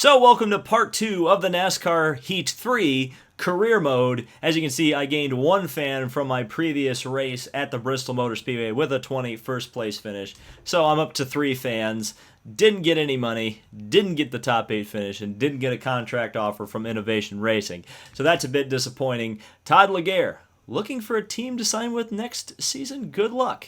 So welcome to part 2 of the NASCAR Heat 3 career mode. As you can see, I gained one fan from my previous race at the Bristol Motor Speedway with a 21st place finish. So I'm up to 3 fans. Didn't get any money, didn't get the top 8 finish, and didn't get a contract offer from Innovation Racing. So that's a bit disappointing. Todd Laguerre, looking for a team to sign with next season? Good luck.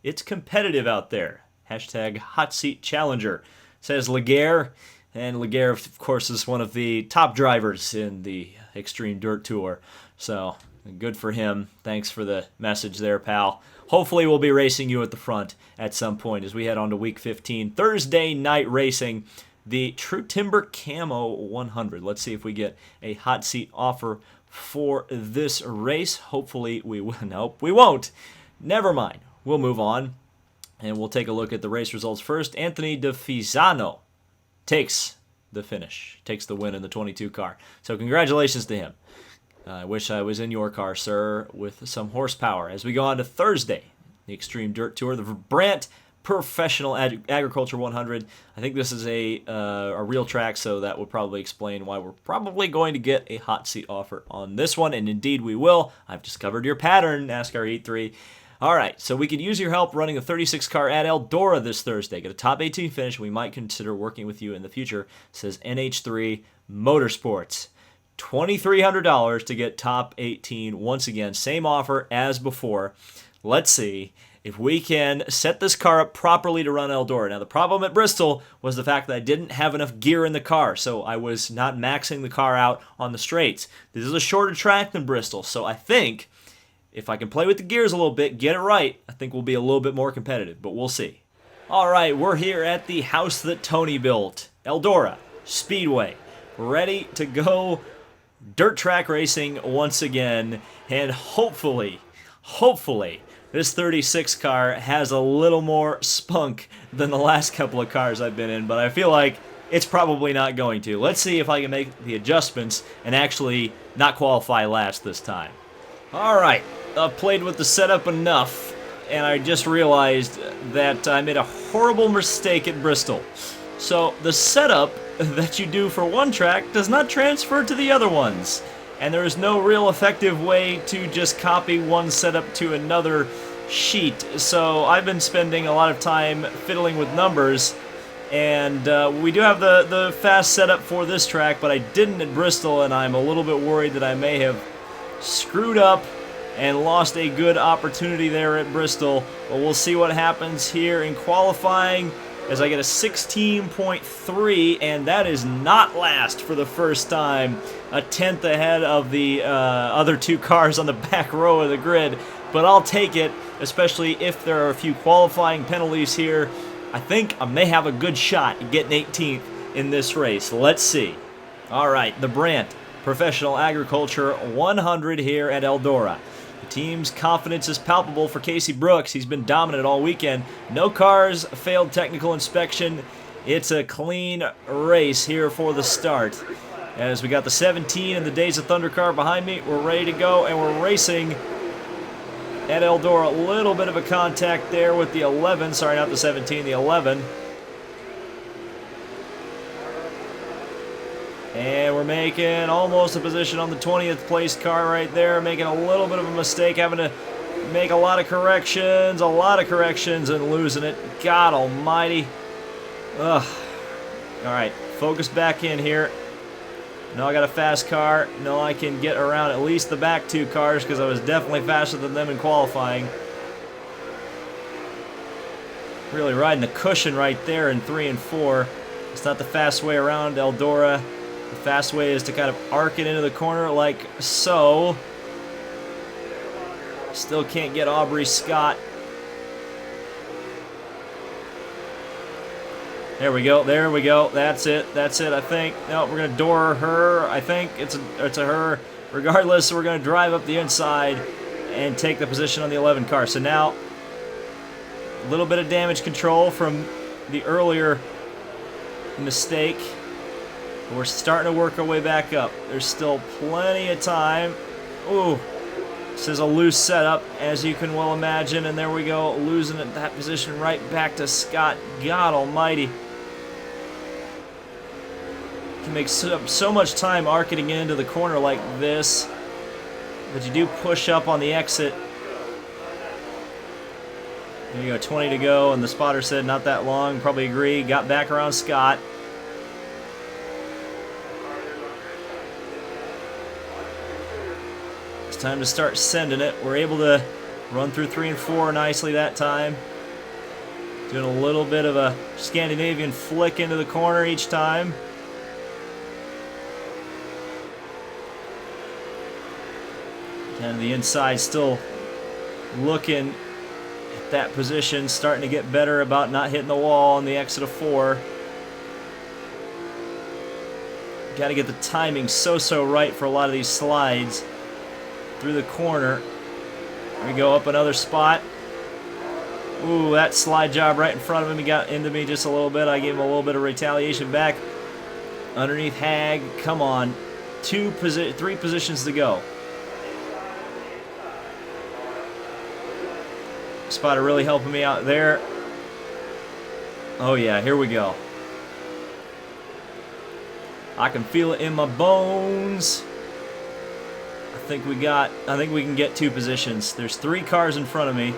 It's competitive out there. Hashtag Hot Seat Challenger, says Laguerre. And Laguerre, of course, is one of the top drivers in the Extreme Dirt Tour. So, good for him. Thanks for the message there, pal. Hopefully we'll be racing you at the front at some point as we head on to Week 15. Thursday night racing, the True Timber Camo 100. Let's see if we get a hot seat offer for this race. Hopefully we will. Nope, we won't. Never mind. We'll move on. And we'll take a look at the race results first. Anthony DeFisano takes the finish, takes the win in the 22 car. So congratulations to him. I wish I was in your car, sir, with some horsepower. As we go on to Thursday, the Extreme Dirt Tour, the Brant Professional Agriculture 100. I think this is a real track, so that would probably explain why we're probably going to get a hot seat offer on this one, and indeed we will. I've discovered your pattern, NASCAR Heat 3. All right, so we could use your help running a 36 car at Eldora this Thursday. Get a top 18 finish. We might consider working with you in the future, says NH3 Motorsports. $2,300 to get top 18. Once again, same offer as before. Let's see if we can set this car up properly to run Eldora. Now, the problem at Bristol was the fact that I didn't have enough gear in the car, so I was not maxing the car out on the straights. This is a shorter track than Bristol, so I think if I can play with the gears a little bit, get it right, I think we'll be a little bit more competitive, but we'll see. All right, we're here at the house that Tony built, Eldora Speedway, ready to go dirt track racing once again, and hopefully, this 36 car has a little more spunk than the last couple of cars I've been in, but I feel like it's probably not going to. Let's see if I can make the adjustments and actually not qualify last this time. All right, I've played with the setup enough, and I just realized that I made a horrible mistake at Bristol. So the setup that you do for one track does not transfer to the other ones, and there is no real effective way to just copy one setup to another sheet. So I've been spending a lot of time fiddling with numbers, and we do have the fast setup for this track, but I didn't at Bristol, and I'm a little bit worried that I may have screwed up and lost a good opportunity there at Bristol. But we'll see what happens here in qualifying as I get a 16.3, and that is not last for the first time. A tenth ahead of the other 2 cars on the back row of the grid, but I'll take it, especially if there are a few qualifying penalties here. I think I may have a good shot at getting 18th in this race. Let's see. All right, the Brant Professional Agriculture 100 here at Eldora. The team's confidence is palpable for Casey Brooks. He's been dominant all weekend. No cars failed technical inspection. It's a clean race here for the start. As we got the 17 and the Days of Thunder car behind me, we're ready to go, and we're racing at Eldora. A little bit of a contact there with the 11. Sorry, not the 17, the 11. And we're making almost a position on the 20th place car right there, making a little bit of a mistake, having to make a lot of corrections, and losing it. God almighty. Ugh. All right, focus back in here. No, I got a fast car. No, I can get around at least the back 2 cars because I was definitely faster than them in qualifying. Really riding the cushion right there in 3 and 4. It's not the fast way around Eldora. The fast way is to kind of arc it into the corner like so. Still can't get Aubrey Scott. There we go, that's it, I think. No, we're going to door her, I think it's a her. Regardless, we're going to drive up the inside and take the position on the 11 car. So now, a little bit of damage control from the earlier mistake. We're starting to work our way back up. There's still plenty of time. Ooh, this is a loose setup, as you can well imagine, and there we go, losing at that position right back to Scott. God almighty. can make so much time arcing into the corner like this, but you do push up on the exit. There you go, 20 to go, and the spotter said not that long. Probably agree. Got back around Scott. It's time to start sending it. We're able to run through 3 and 4 nicely that time. Doing a little bit of a Scandinavian flick into the corner each time. And the inside still looking at that position, starting to get better about not hitting the wall on the exit of 4. Got to get the timing so right for a lot of these slides through the corner. We go up another spot. Ooh, that slide job right in front of him. He got into me just a little bit. I gave him a little bit of retaliation back. Underneath Hag. Come on. 3 positions to go. Spotter really helping me out there. Oh yeah, here we go. I can feel it in my bones. I think we can get 2 positions. There's 3 cars in front of me.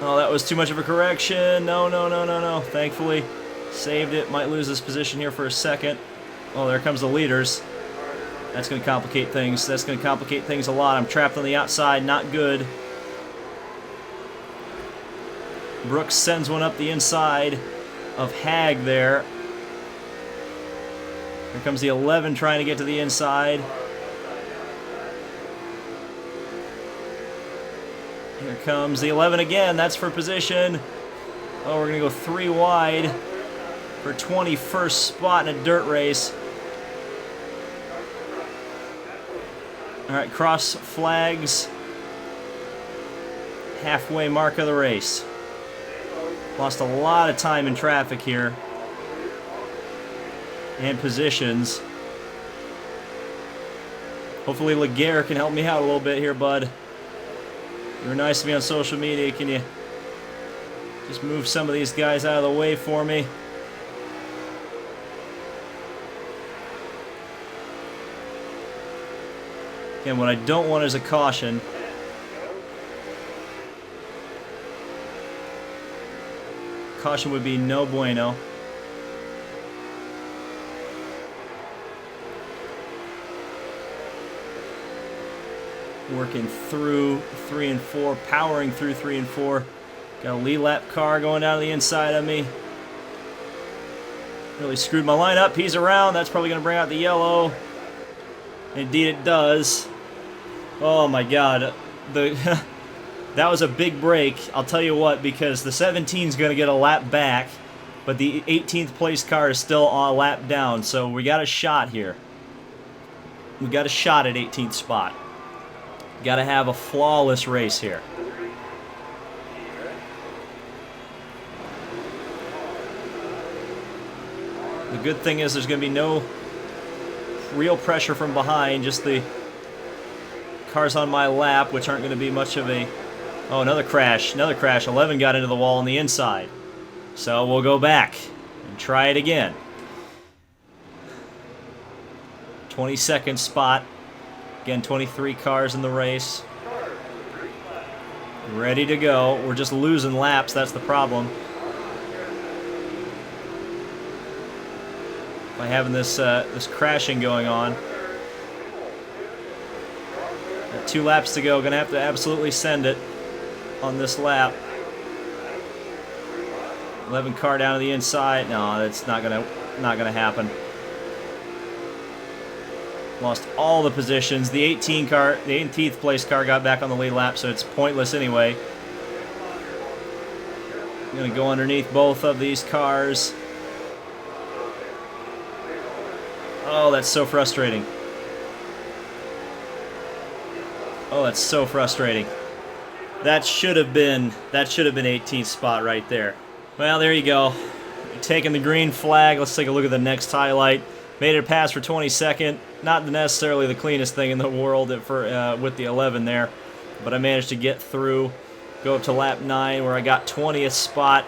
Oh, that was too much of a correction. No. Thankfully, saved it. Might lose this position here for a second. Oh, there comes the leaders. That's going to complicate things. That's going to complicate things a lot. I'm trapped on the outside. Not good. Brooks sends one up the inside of Hag there. Here comes the 11 trying to get to the inside. Here comes the 11 again. That's for position. Oh, we're going to go 3 wide for 21st spot in a dirt race. All right, cross flags. Halfway mark of the race. Lost a lot of time in traffic here. And positions. Hopefully Laguerre can help me out a little bit here, bud. You were nice to me on social media. Can you just move some of these guys out of the way for me? Again, what I don't want is a caution. Caution would be no bueno. Working through 3 and 4, powering through 3 and 4. Got a lead lap car going down to the inside of me. Really screwed my line up. He's around. That's probably going to bring out the yellow. Indeed it does. Oh my god. That was a big break. I'll tell you what, because the 17 is going to get a lap back, but the 18th place car is still on a lap down, so we got a shot here. We got a shot at 18th spot. Got to have a flawless race here. The good thing is there's going to be no real pressure from behind, just the cars on my lap, which aren't going to be much of a... Oh, another crash. 11 got into the wall on the inside. So we'll go back and try it again. 22nd spot. Again, 23 cars in the race. Ready to go. We're just losing laps. That's the problem. By having this this crashing going on. 2 laps to go. Gonna have to absolutely send it on this lap. 11 car down to the inside. No, that's not gonna happen. Lost all the positions. The 18th place car got back on the lead lap, so it's pointless anyway. I'm gonna go underneath both of these cars. Oh, that's so frustrating. Oh, that's so frustrating. That should have been 18th spot right there. Well, there you go. Taking the green flag. Let's take a look at the next highlight. Made it a pass for 22nd. Not necessarily the cleanest thing in the world with the 11 there, but I managed to get through. Go up to lap 9 where I got 20th spot.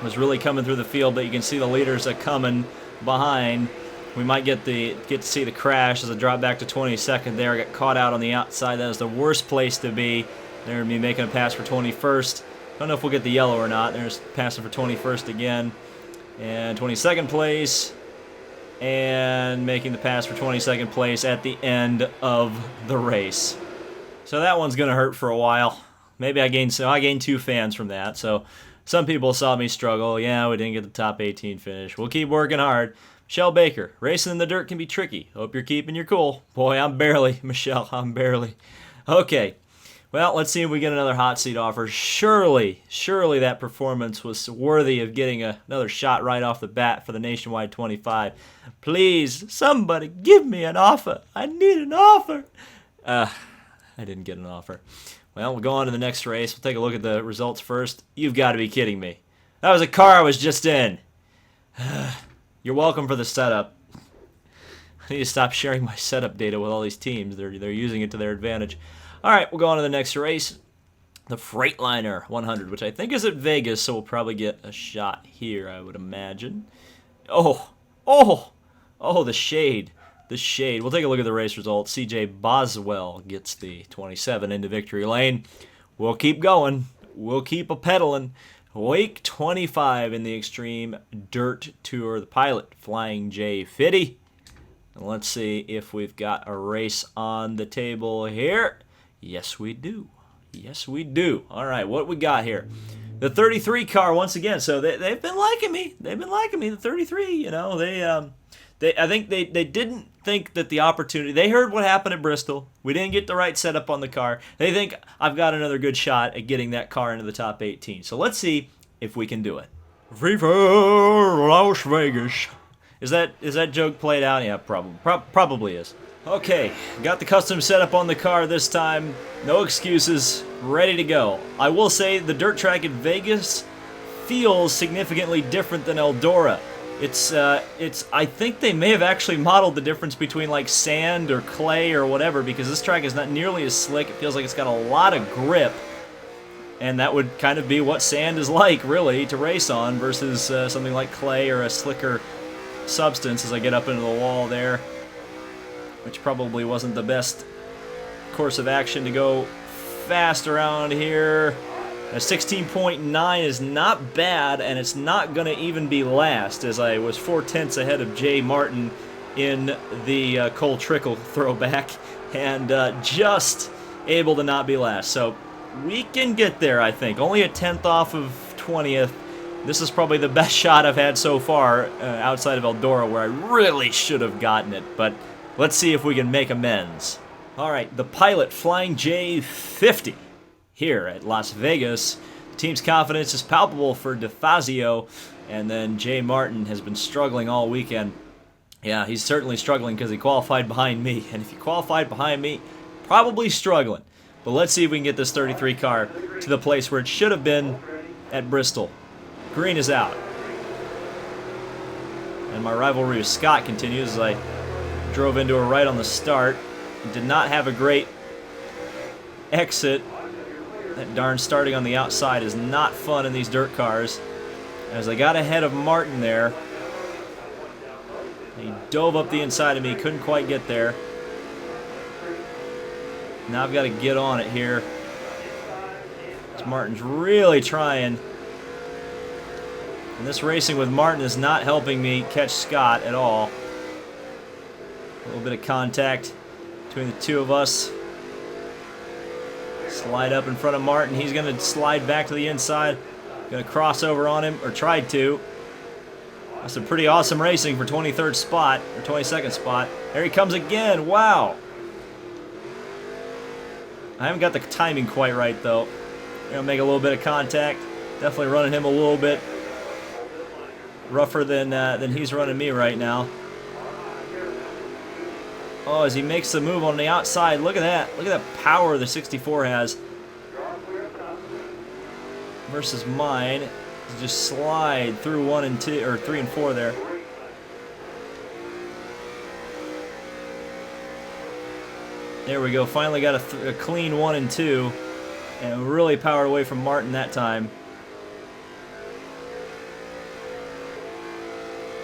was really coming through the field, but you can see the leaders are coming behind. We might get to see the crash as I drop back to 22nd there. I got caught out on the outside. That was the worst place to be. There, me making a pass for 21st. Don't know if we'll get the yellow or not. There's passing for 21st again. And 22nd place. And making the pass for 22nd place at the end of the race. So that one's going to hurt for a while. Maybe I gained 2 fans from that. So some people saw me struggle. Yeah, we didn't get the top 18 finish. We'll keep working hard. Michelle Baker, racing in the dirt can be tricky. Hope you're keeping your cool. Boy, I'm barely. Michelle, I'm barely. Okay. Well, let's see if we get another hot seat offer. Surely that performance was worthy of getting another shot right off the bat for the Nationwide 25. Please, somebody give me an offer. I need an offer. I didn't get an offer. Well, we'll go on to the next race. We'll take a look at the results first. You've got to be kidding me. That was a car I was just in. You're welcome for the setup. I need to stop sharing my setup data with all these teams. They're using it to their advantage. All right, we'll go on to the next race. The Freightliner 100, which I think is at Vegas, so we'll probably get a shot here, I would imagine. Oh, the shade. The shade. We'll take a look at the race results. CJ Boswell gets the 27 into victory lane. We'll keep going. We'll keep a pedaling. Wake 25 in the Extreme Dirt Tour. The pilot, Flying J. Fitty. And let's see if we've got a race on the table here. Yes, we do. Yes, we do. All right, what we got here? The 33 car once again. So they've been liking me. They've been liking me. The 33. You know, I think they didn't think that the opportunity. They heard what happened at Bristol. We didn't get the right setup on the car. They think I've got another good shot at getting that car into the top 18. So let's see if we can do it. Viva Las Vegas. Is that joke played out? Yeah, probably is. Okay, got the custom setup on the car this time. No excuses, ready to go. I will say the dirt track at Vegas feels significantly different than Eldora. I think they may have actually modeled the difference between like sand or clay or whatever, because this track is not nearly as slick. It feels like it's got a lot of grip, and that would kind of be what sand is like, really, to race on versus something like clay or a slicker substance. As I get up into the wall there, which probably wasn't the best course of action to go fast around here. A 16.9 is not bad, and it's not going to even be last, as I was 4/10 ahead of Jay Martin in the Cole Trickle throwback, and just able to not be last. So we can get there, I think. Only a 10th off of 20th. This is probably the best shot I've had so far outside of Eldora, where I really should have gotten it, but let's see if we can make amends. All right, the pilot, Flying J 50. Here at Las Vegas. The team's confidence is palpable for DeFazio, and then Jay Martin has been struggling all weekend. Yeah, he's certainly struggling because he qualified behind me, and if he qualified behind me, probably struggling. But let's see if we can get this 33 car to the place where it should have been at Bristol. Green is out. And my rivalry with Scott continues as I drove into her right on the start. Did not have a great exit. That darn starting on the outside is not fun in these dirt cars. As I got ahead of Martin there, he dove up the inside of me, couldn't quite get there. Now I've got to get on it here. Martin's really trying. And this racing with Martin is not helping me catch Scott at all. A little bit of contact between the two of us. Slide up in front of Martin. He's going to slide back to the inside. Going to cross over on him, or tried to. That's some pretty awesome racing for 23rd spot, or 22nd spot. There he comes again. Wow. I haven't got the timing quite right, though. Going to make a little bit of contact. Definitely running him a little bit rougher than he's running me right now. Oh, as he makes the move on the outside, look at that. Look at that power the 64 has. Versus mine. Just slide through 1 and 2, or 3 and 4 there. There we go. Finally got a clean 1 and 2. And really powered away from Martin that time.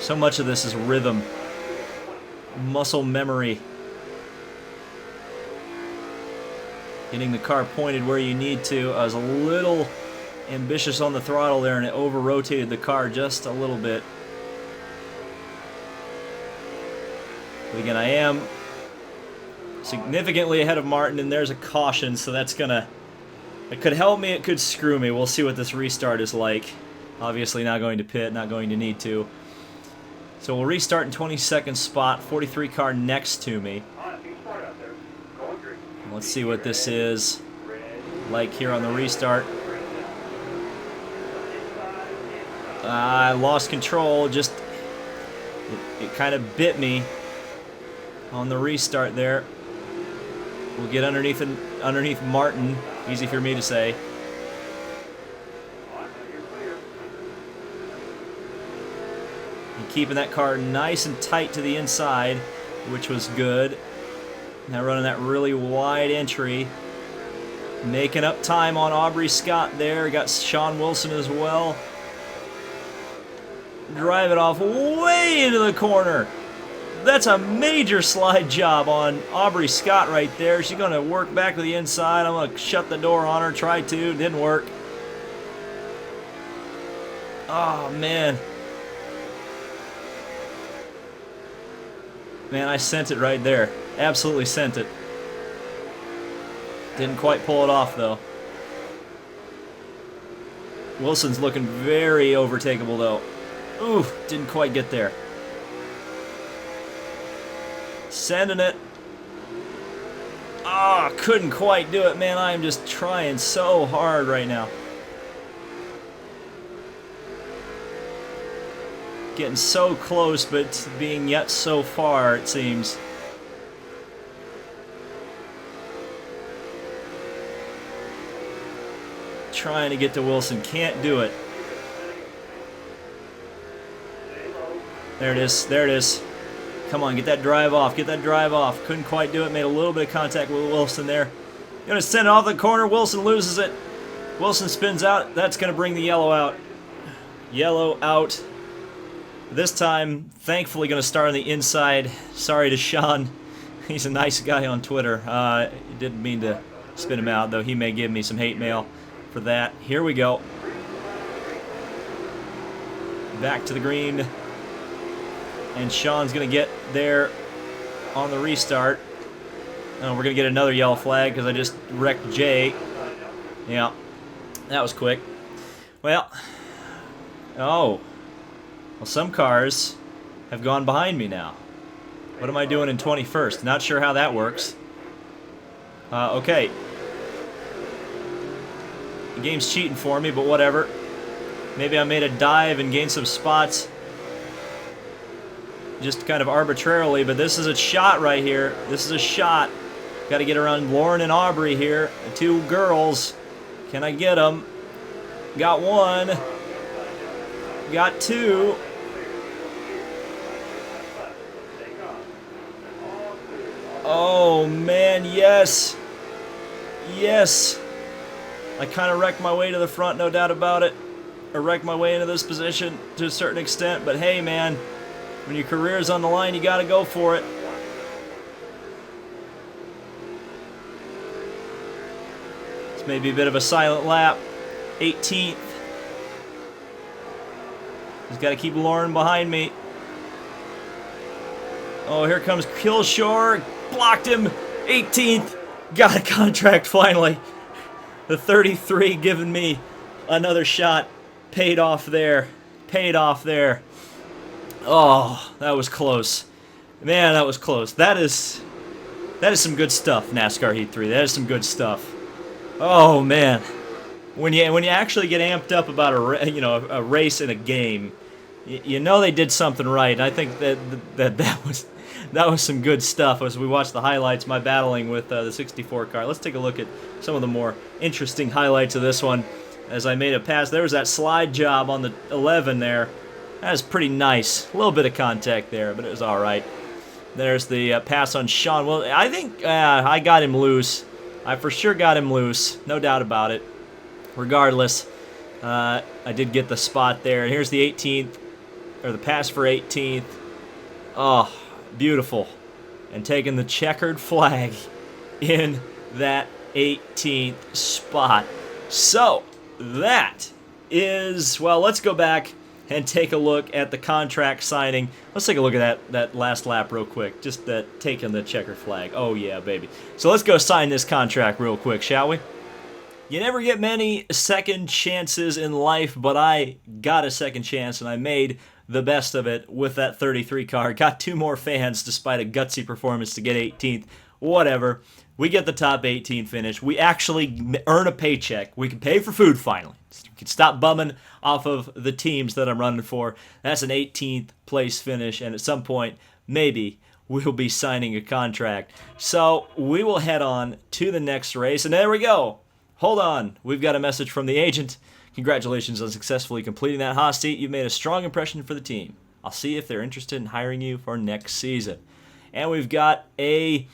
So much of this is rhythm, muscle memory. Getting the car pointed where you need to. I was a little ambitious on the throttle there, and it over-rotated the car just a little bit. But again, I am significantly ahead of Martin, and there's a caution, so that's gonna... It could help me, it could screw me. We'll see what this restart is like. Obviously not going to pit, not going to need to. So we'll restart in 22nd spot, 43 car next to me. Let's see what this is like here on the restart. I lost control, just it kind of bit me on the restart there. We'll get underneath Martin, easy for me to say. And keeping that car nice and tight to the inside, which was good. Now running that really wide entry. Making up time on Aubrey Scott there. Got Sean Wilson as well. Drive it off way into the corner. That's a major slide job on Aubrey Scott right there. She's going to work back to the inside. I'm going to shut the door on her. Tried to. Didn't work. Oh, man. Man, I sent it right there. Absolutely sent it. Didn't quite pull it off, though. Wilson's looking very overtakeable, though. Ooh, didn't quite get there. Sending it. Ah, oh, couldn't quite do it, man. I am just trying so hard right now. Getting so close, but being yet so far, it seems. Trying to get to Wilson. Can't do it. There it is. There it is. Come on, get that drive off. Get that drive off. Couldn't quite do it. Made a little bit of contact with Wilson there. Going to send it off the corner. Wilson loses it. Wilson spins out. That's going to bring the yellow out. Yellow out. This time, thankfully, going to start on the inside. Sorry to Sean. He's a nice guy on Twitter. Didn't mean to spin him out, though. He may give me some hate mail for that. Here we go. Back to the green. And Sean's going to get there on the restart. Oh, we're going to get another yellow flag because I just wrecked Jay. Yeah, that was quick. Well, well, some cars have gone behind me now. What am I doing in 21st? Not sure how that works. Okay. The game's cheating for me, but whatever. Maybe I made a dive and gained some spots just kind of arbitrarily, but this is a shot right here. This is a shot. Got to get around Lauren and Aubrey here. The two girls. Can I get them? Got one. Got two. Oh, man, yes. Yes. I kind of wrecked my way to the front, no doubt about it. I wrecked my way into this position to a certain extent, but hey, man, when your career's on the line, you got to go for it. This may be a bit of a silent lap. 18th. Just got to keep Lauren behind me. Oh, here comes Killshore. Blocked him. 18th. Got a contract finally. The 33 giving me another shot. Paid off there. Paid off there. Oh, that was close. Man, that was close. That is some good stuff, NASCAR Heat 3. That is some good stuff. Oh, man. When you actually get amped up about a race in a game, you know they did something right. And I think that was some good stuff as we watched the highlights, my battling with the 64 car. Let's take a look at some of the more interesting highlights of this one. As I made a pass, there was that slide job on the 11 there. That was pretty nice. A little bit of contact there, but it was all right. There's the pass on Sean. Well, I think I got him loose. I for sure got him loose. No doubt about it. Regardless, I did get the spot there. And here's the 18th. or the pass for 18th. Oh, beautiful. And taking the checkered flag in that 18th spot. So, that is, well, let's go back and take a look at the contract signing. Let's take a look at that last lap real quick. Just that taking the checkered flag. Oh, yeah, baby. So let's go sign this contract real quick, shall we? You never get many second chances in life, but I got a second chance, and I made the best of it with that 33 car. Got 2 more fans despite a gutsy performance to get 18th. Whatever. We get the top 18 finish. We actually earn a paycheck. We can pay for food finally. We can stop bumming off of the teams that I'm running for. That's an 18th place finish, and at some point, maybe we'll be signing a contract. So we will head on to the next race, and there we go. Hold on. We've got a message from the agent. Congratulations on successfully completing that hot seat. You've made a strong impression for the team. I'll see if they're interested in hiring you for next season. And we've got a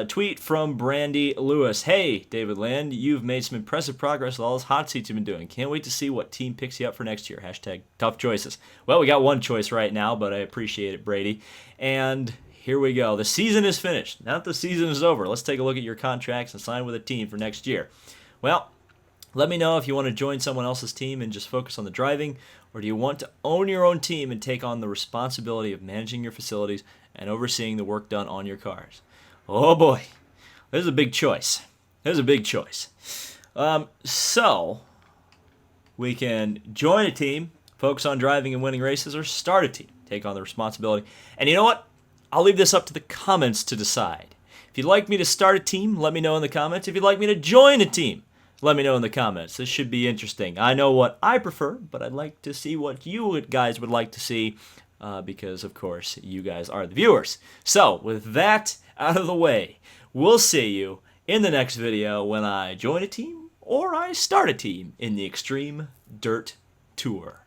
tweet from Brandy Lewis. Hey, David Land, you've made some impressive progress with all those hot seats you've been doing. Can't wait to see what team picks you up for next year. Hashtag tough choices. Well, we got one choice right now, but I appreciate it, Brady. And here we go. The season is finished. Now that the season is over, let's take a look at your contracts and sign with a team for next year. Well, let me know if you want to join someone else's team and just focus on the driving, or do you want to own your own team and take on the responsibility of managing your facilities and overseeing the work done on your cars? Oh boy, this is a big choice. So, we can join a team, focus on driving and winning races, or start a team, take on the responsibility. And you know what? I'll leave this up to the comments to decide. If you'd like me to start a team, let me know in the comments. If you'd like me to join a team, let me know in the comments. This should be interesting. I know what I prefer, but I'd like to see what you guys would like to see because, of course, you guys are the viewers. So, with that out of the way, we'll see you in the next video when I join a team or I start a team in the Extreme Dirt Tour.